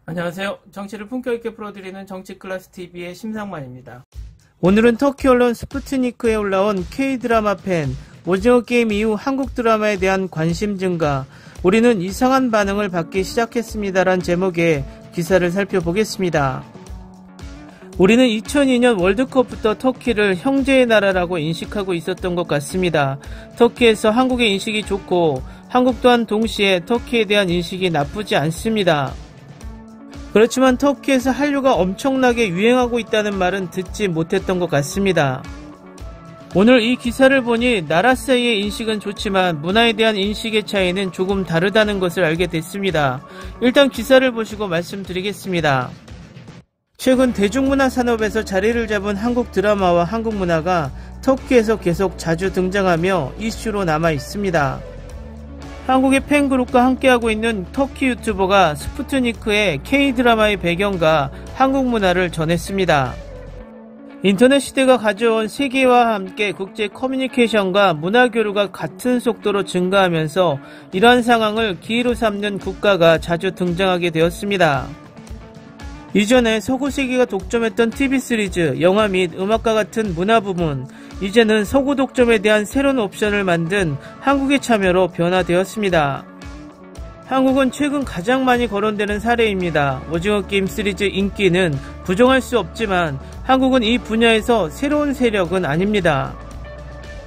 안녕하세요. 정치를 품격 있게 풀어드리는 정치클래스TV의 심상만입니다. 오늘은 터키 언론 스푸트니크에 올라온 K-드라마 팬, 오징어 게임 이후 한국 드라마에 대한 관심 증가, 우리는 이상한 반응을 받기 시작했습니다란 제목의 기사를 살펴보겠습니다. 우리는 2002년 월드컵부터 터키를 형제의 나라라고 인식하고 있었던 것 같습니다. 터키에서 한국의 인식이 좋고 한국 또한 동시에 터키에 대한 인식이 나쁘지 않습니다. 그렇지만 터키에서 한류가 엄청나게 유행하고 있다는 말은 듣지 못했던 것 같습니다. 오늘 이 기사를 보니 나라 사이의 인식은 좋지만 문화에 대한 인식의 차이는 조금 다르다는 것을 알게 됐습니다. 일단 기사를 보시고 말씀드리겠습니다. 최근 대중문화 산업에서 자리를 잡은 한국 드라마와 한국 문화가 터키에서 계속 자주 등장하며 이슈로 남아 있습니다. 한국의 팬그룹과 함께하고 있는 터키 유튜버가 스푸트니크의 K-드라마의 배경과 한국 문화를 전했습니다. 인터넷 시대가 가져온 세계와 함께 국제 커뮤니케이션과 문화 교류가 같은 속도로 증가하면서 이러한 상황을 기회로 삼는 국가가 자주 등장하게 되었습니다. 이전에 서구 세계가 독점했던 TV 시리즈, 영화 및 음악과 같은 문화 부문, 이제는 서구 독점에 대한 새로운 옵션을 만든 한국의 참여로 변화되었습니다. 한국은 최근 가장 많이 거론되는 사례입니다. 오징어 게임 시리즈 인기는 부정할 수 없지만 한국은 이 분야에서 새로운 세력은 아닙니다.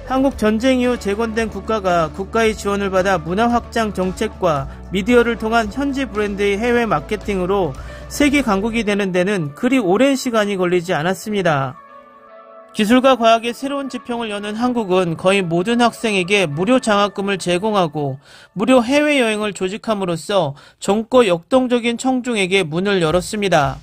한국 전쟁 이후 재건된 국가가 국가의 지원을 받아 문화 확장 정책과 미디어를 통한 현지 브랜드의 해외 마케팅으로 세계 강국이 되는 데는 그리 오랜 시간이 걸리지 않았습니다. 기술과 과학의 새로운 지평을 여는 한국은 거의 모든 학생에게 무료 장학금을 제공하고 무료 해외여행을 조직함으로써 젊고 역동적인 청중에게 문을 열었습니다.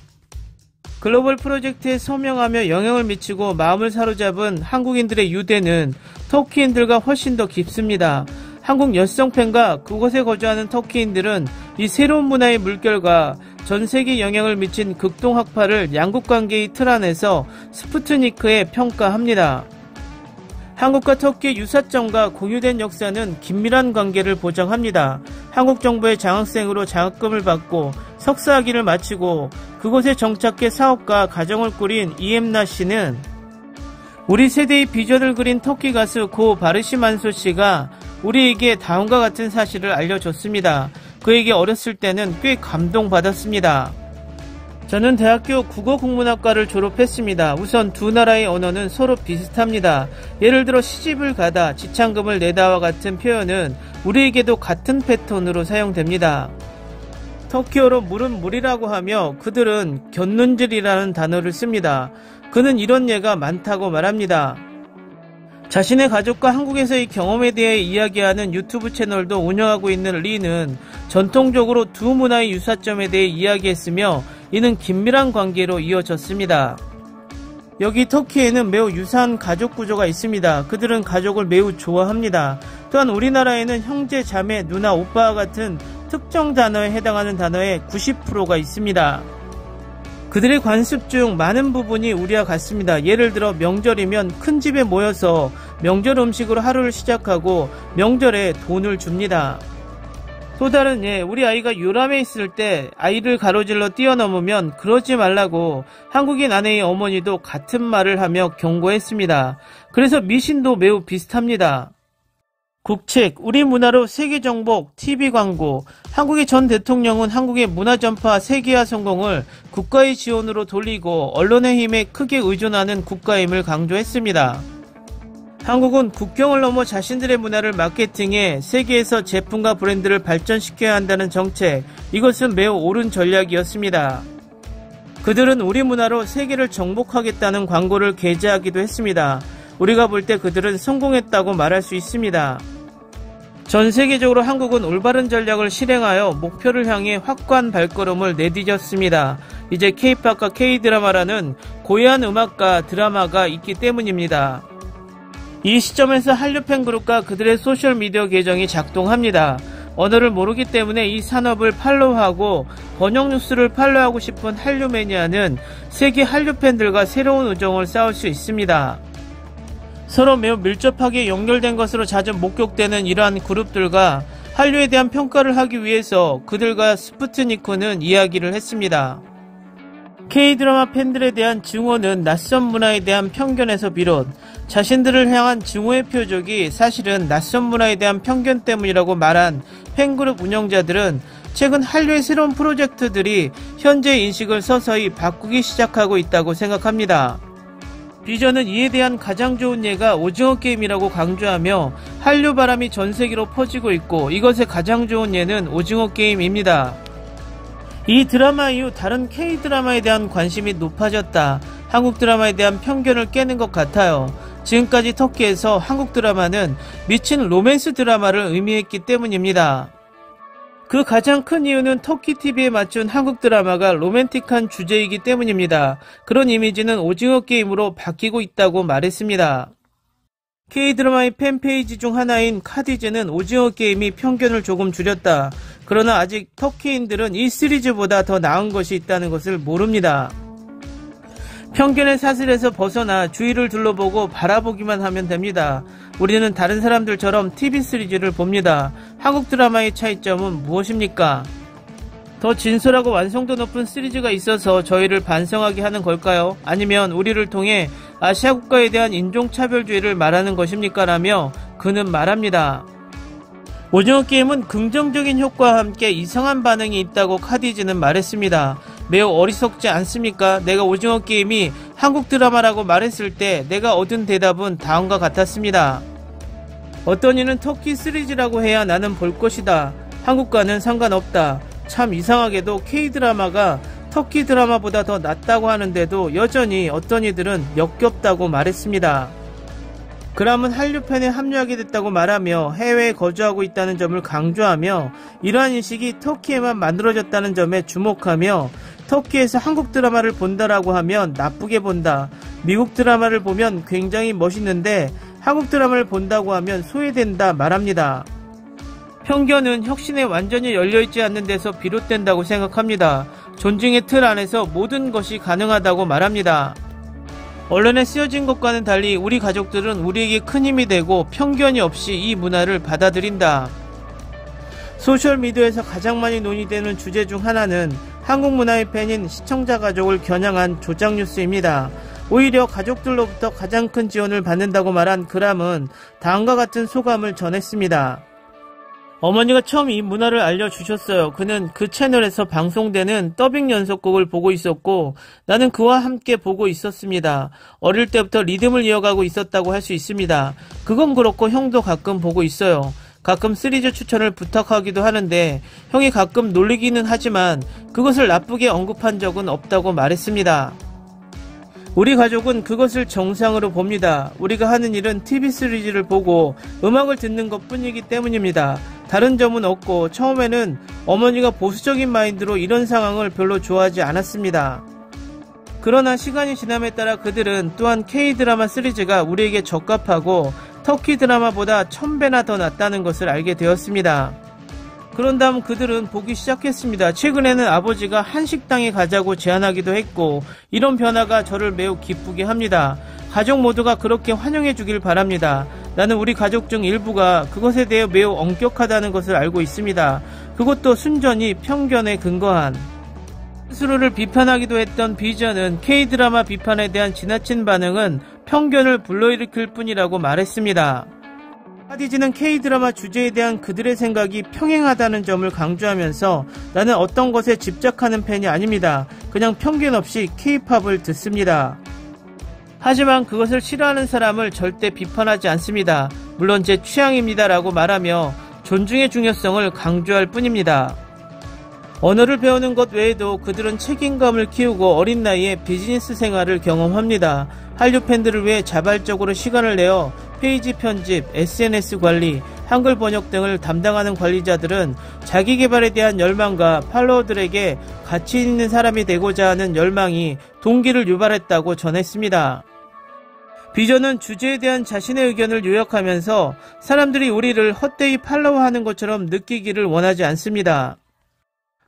글로벌 프로젝트에 서명하며 영향을 미치고 마음을 사로잡은 한국인들의 유대는 터키인들과 훨씬 더 깊습니다. 한국 여성 팬과 그곳에 거주하는 터키인들은 이 새로운 문화의 물결과 전 세계에 영향을 미친 극동학파를 양국관계의 틀 안에서 스푸트니크에 평가합니다. 한국과 터키의 유사점과 공유된 역사는 긴밀한 관계를 보장합니다. 한국 정부의 장학생으로 장학금을 받고 석사학위를 마치고 그곳에 정착해 사업과 가정을 꾸린 이엠나 씨는 우리 세대의 비전을 그린 터키 가수 고 바르시 만소 씨가 우리에게 다음과 같은 사실을 알려줬습니다. 그에게 어렸을 때는 꽤 감동받았습니다. 저는 대학교 국어국문학과를 졸업했습니다. 우선 두 나라의 언어는 서로 비슷합니다. 예를 들어 시집을 가다, 지창금을 내다와 같은 표현은 우리에게도 같은 패턴으로 사용됩니다. 터키어로 물은 물이라고 하며 그들은 견눈질이라는 단어를 씁니다. 그는 이런 예가 많다고 말합니다. 자신의 가족과 한국에서의 경험에 대해 이야기하는 유튜브 채널도 운영하고 있는 리는 전통적으로 두 문화의 유사점에 대해 이야기했으며 이는 긴밀한 관계로 이어졌습니다. 여기 터키에는 매우 유사한 가족 구조가 있습니다. 그들은 가족을 매우 좋아합니다. 또한 우리나라에는 형제, 자매, 누나, 오빠와 같은 특정 단어에 해당하는 단어의 90%가 있습니다. 그들의 관습 중 많은 부분이 우리와 같습니다. 예를 들어 명절이면 큰 집에 모여서 명절 음식으로 하루를 시작하고 명절에 돈을 줍니다. 또 다른 예, 우리 아이가 요람에 있을 때 아이를 가로질러 뛰어넘으면 그러지 말라고 한국인 아내의 어머니도 같은 말을 하며 경고했습니다. 그래서 미신도 매우 비슷합니다. 국책, 우리 문화로 세계 정복, TV 광고, 한국의 전 대통령은 한국의 문화 전파 세계화 성공을 국가의 지원으로 돌리고 언론의 힘에 크게 의존하는 국가임을 강조했습니다. 한국은 국경을 넘어 자신들의 문화를 마케팅해 세계에서 제품과 브랜드를 발전시켜야 한다는 정책, 이것은 매우 옳은 전략이었습니다. 그들은 우리 문화로 세계를 정복하겠다는 광고를 게재하기도 했습니다. 우리가 볼 때 그들은 성공했다고 말할 수 있습니다. 전 세계적으로 한국은 올바른 전략을 실행하여 목표를 향해 확고한 발걸음을 내디뎠습니다. 이제 K-팝과 K-드라마라는 고유한 음악과 드라마가 있기 때문입니다. 이 시점에서 한류 팬그룹과 그들의 소셜미디어 계정이 작동합니다. 언어를 모르기 때문에 이 산업을 팔로우하고 번역 뉴스를 팔로우하고 싶은 한류 매니아는 세계 한류 팬들과 새로운 우정을 쌓을 수 있습니다. 서로 매우 밀접하게 연결된 것으로 자주 목격되는 이러한 그룹들과 한류에 대한 평가를 하기 위해서 그들과 스푸트니크는 이야기를 했습니다. K드라마 팬들에 대한 증오는 낯선 문화에 대한 편견에서 비롯 자신들을 향한 증오의 표적이 사실은 낯선 문화에 대한 편견 때문이라고 말한 팬그룹 운영자들은 최근 한류의 새로운 프로젝트들이 현재의 인식을 서서히 바꾸기 시작하고 있다고 생각합니다. 비전은 이에 대한 가장 좋은 예가 오징어 게임이라고 강조하며 한류 바람이 전 세계로 퍼지고 있고 이것의 가장 좋은 예는 오징어 게임입니다. 이 드라마 이후 다른 K드라마에 대한 관심이 높아졌다. 한국 드라마에 대한 편견을 깨는 것 같아요. 지금까지 터키에서 한국 드라마는 미친 로맨스 드라마를 의미했기 때문입니다. 그 가장 큰 이유는 터키 TV에 맞춘 한국 드라마가 로맨틱한 주제이기 때문입니다. 그런 이미지는 오징어 게임으로 바뀌고 있다고 말했습니다. K드라마의 팬페이지 중 하나인 카디즈는 오징어 게임이 편견을 조금 줄였다. 그러나 아직 터키인들은 이 시리즈보다 더 나은 것이 있다는 것을 모릅니다. 편견의 사슬에서 벗어나 주위를 둘러보고 바라보기만 하면 됩니다. 우리는 다른 사람들처럼 TV 시리즈를 봅니다. 한국 드라마의 차이점은 무엇입니까? 더 진솔하고 완성도 높은 시리즈가 있어서 저희를 반성하게 하는 걸까요? 아니면 우리를 통해 아시아 국가에 대한 인종차별주의를 말하는 것입니까? 라며 그는 말합니다. 오징어 게임은 긍정적인 효과와 함께 이상한 반응이 있다고 카디즈는 말했습니다. 매우 어리석지 않습니까? 내가 오징어 게임이 한국 드라마라고 말했을 때 내가 얻은 대답은 다음과 같았습니다. 어떤 이는 터키 시리즈라고 해야 나는 볼 것이다. 한국과는 상관없다. 참 이상하게도 K드라마가 터키 드라마보다 더 낫다고 하는데도 여전히 어떤 이들은 역겹다고 말했습니다. 그람은 한류팬에 합류하게 됐다고 말하며 해외에 거주하고 있다는 점을 강조하며 이러한 인식이 터키에만 만들어졌다는 점에 주목하며 터키에서 한국 드라마를 본다라고 하면 나쁘게 본다. 미국 드라마를 보면 굉장히 멋있는데 한국 드라마를 본다고 하면 소외된다 말합니다. 편견은 혁신에 완전히 열려있지 않는 데서 비롯된다고 생각합니다. 존중의 틀 안에서 모든 것이 가능하다고 말합니다. 언론에 쓰여진 것과는 달리 우리 가족들은 우리에게 큰 힘이 되고 편견이 없이 이 문화를 받아들인다. 소셜미디어에서 가장 많이 논의되는 주제 중 하나는 한국 문화의 팬인 시청자 가족을 겨냥한 조작 뉴스입니다. 오히려 가족들로부터 가장 큰 지원을 받는다고 말한 그람은 다음과 같은 소감을 전했습니다. 어머니가 처음 이 문화를 알려주셨어요. 그는 그 채널에서 방송되는 더빙 연속곡을 보고 있었고 나는 그와 함께 보고 있었습니다. 어릴 때부터 리듬을 이어가고 있었다고 할 수 있습니다. 그건 그렇고 형도 가끔 보고 있어요. 가끔 시리즈 추천을 부탁하기도 하는데 형이 가끔 놀리기는 하지만 그것을 나쁘게 언급한 적은 없다고 말했습니다. 우리 가족은 그것을 정상으로 봅니다. 우리가 하는 일은 TV 시리즈를 보고 음악을 듣는 것 뿐이기 때문입니다. 다른 점은 없고 처음에는 어머니가 보수적인 마인드로 이런 상황을 별로 좋아하지 않았습니다. 그러나 시간이 지남에 따라 그들은 또한 K드라마 시리즈가 우리에게 적합하고 터키 드라마보다 1000배나 더 낫다는 것을 알게 되었습니다. 그런 다음 그들은 보기 시작했습니다. 최근에는 아버지가 한식당에 가자고 제안하기도 했고 이런 변화가 저를 매우 기쁘게 합니다. 가족 모두가 그렇게 환영해 주길 바랍니다. 나는 우리 가족 중 일부가 그것에 대해 매우 엄격하다는 것을 알고 있습니다. 그것도 순전히 편견에 근거한. 스스로를 비판하기도 했던 비전은 K드라마 비판에 대한 지나친 반응은 편견을 불러일으킬 뿐이라고 말했습니다. 카디즈는 K드라마 주제에 대한 그들의 생각이 평행하다는 점을 강조하면서 나는 어떤 것에 집착하는 팬이 아닙니다. 그냥 편견 없이 K-팝을 듣습니다. 하지만 그것을 싫어하는 사람을 절대 비판하지 않습니다. 물론 제 취향입니다 라고 말하며 존중의 중요성을 강조할 뿐입니다. 언어를 배우는 것 외에도 그들은 책임감을 키우고 어린 나이에 비즈니스 생활을 경험합니다. 한류 팬들을 위해 자발적으로 시간을 내어 페이지 편집, SNS 관리, 한글 번역 등을 담당하는 관리자들은 자기 개발에 대한 열망과 팔로워들에게 가치 있는 사람이 되고자 하는 열망이 동기를 유발했다고 전했습니다. 비전은 주제에 대한 자신의 의견을 요약하면서 사람들이 우리를 헛되이 팔로우하는 것처럼 느끼기를 원하지 않습니다.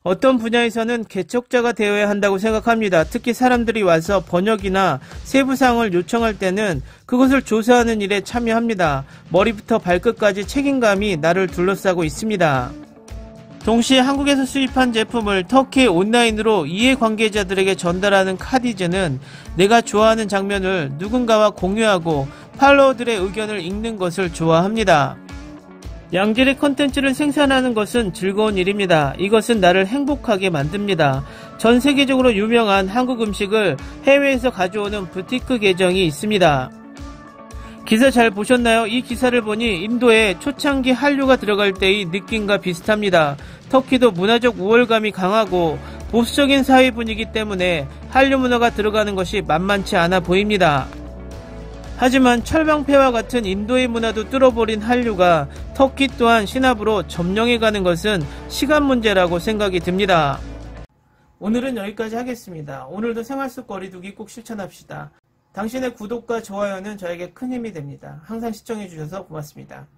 어떤 분야에서는 개척자가 되어야 한다고 생각합니다. 특히 사람들이 와서 번역이나 세부사항을 요청할 때는 그것을 조사하는 일에 참여합니다. 머리부터 발끝까지 책임감이 나를 둘러싸고 있습니다. 동시에 한국에서 수입한 제품을 터키 온라인으로 이해관계자들에게 전달하는 카디즈는 내가 좋아하는 장면을 누군가와 공유하고 팔로워들의 의견을 읽는 것을 좋아합니다. 양질의 컨텐츠를 생산하는 것은 즐거운 일입니다. 이것은 나를 행복하게 만듭니다. 전 세계적으로 유명한 한국 음식을 해외에서 가져오는 부티크 계정이 있습니다. 기사 잘 보셨나요? 이 기사를 보니 인도에 초창기 한류가 들어갈 때의 느낌과 비슷합니다. 터키도 문화적 우월감이 강하고 보수적인 사회 분위기 때문에 한류 문화가 들어가는 것이 만만치 않아 보입니다. 하지만 철방패와 같은 인도의 문화도 뚫어버린 한류가 터키 또한 신압으로 점령해가는 것은 시간 문제라고 생각이 듭니다. 오늘은 여기까지 하겠습니다. 오늘도 생활 속 거리두기 꼭 실천합시다. 당신의 구독과 좋아요는 저에게 큰 힘이 됩니다. 항상 시청해주셔서 고맙습니다.